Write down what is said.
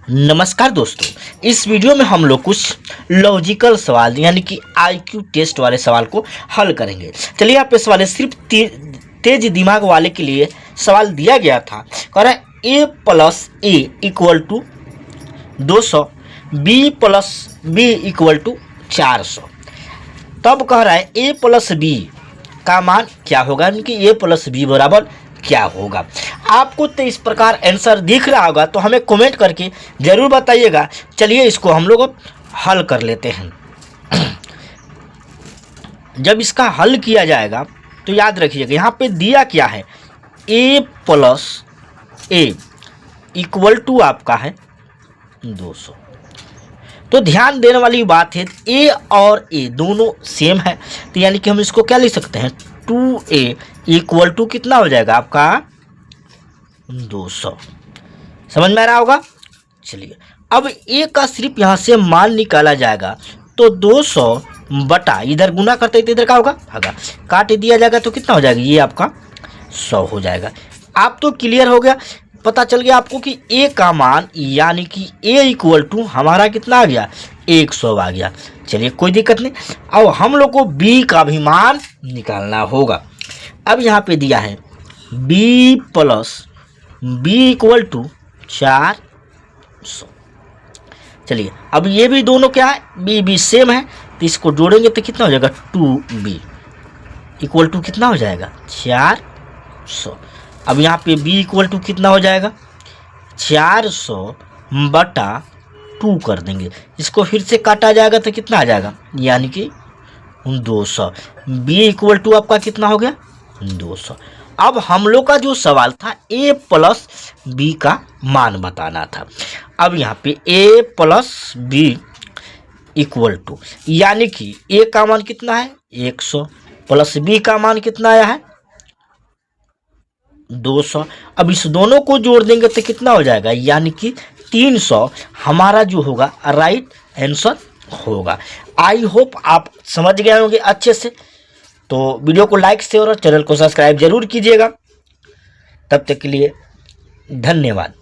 नमस्कार दोस्तों, इस वीडियो में हम लोग कुछ लॉजिकल सवाल यानी कि आईक्यू टेस्ट वाले सवाल को हल करेंगे। चलिए आप इस वाले सिर्फ तेज दिमाग वाले के लिए सवाल दिया गया था। कह रहा है a plus a equal to 200, b plus b equal to 400। तब कह रहा है a प्लस बी का मान क्या होगा, यानी कि a प्लस बी बराबर क्या होगा। आपको तो इस प्रकार आंसर दिख रहा होगा तो हमें कमेंट करके ज़रूर बताइएगा। चलिए इसको हम लोग अब हल कर लेते हैं। जब इसका हल किया जाएगा तो याद रखिएगा यहाँ पे दिया क्या है, a plus a equal to आपका है 200। तो ध्यान देने वाली बात है a और a दोनों सेम है, तो यानी कि हम इसको क्या लिख सकते हैं 2a इक्वल टू कितना हो जाएगा आपका 200। समझ में आ रहा होगा। चलिए अब a का सिर्फ यहाँ से मान निकाला जाएगा तो 200 बटा इधर गुना करते तो इधर क्या होगा भागा, काट दिया जाएगा तो कितना हो जाएगा ये आपका 100 हो जाएगा। आप तो क्लियर हो गया, पता चल गया आपको कि a का मान यानी कि a इक्वल टू हमारा कितना आ गया 100 आ गया। चलिए कोई दिक्कत नहीं। अब हम लोग को b का भी मान निकालना होगा। अब यहाँ पे दिया है b plus b equal to 400। चलिए अब ये भी दोनों क्या है b सेम है तो इसको जोड़ेंगे तो कितना हो जाएगा 2b इक्वल टू कितना हो जाएगा 400। अब यहाँ पे b इक्वल टू कितना हो जाएगा 400 बटा 2 कर देंगे, इसको फिर से काटा जाएगा तो कितना आ जाएगा यानी कि 200। b इक्वल टू आपका कितना हो गया 200। अब हम लोग का जो सवाल था a प्लस बी का मान बताना था। अब यहाँ पे a plus b equal to यानी कि a का मान कितना है 100 प्लस b का मान कितना आया है 200। अब इस दोनों को जोड़ देंगे तो कितना हो जाएगा यानी कि 300 हमारा जो होगा राइट आंसर होगा। आई होप आप समझ गए होंगे अच्छे से। तो वीडियो को लाइक शेयर और चैनल को सब्सक्राइब जरूर कीजिएगा। तब तक के लिए धन्यवाद।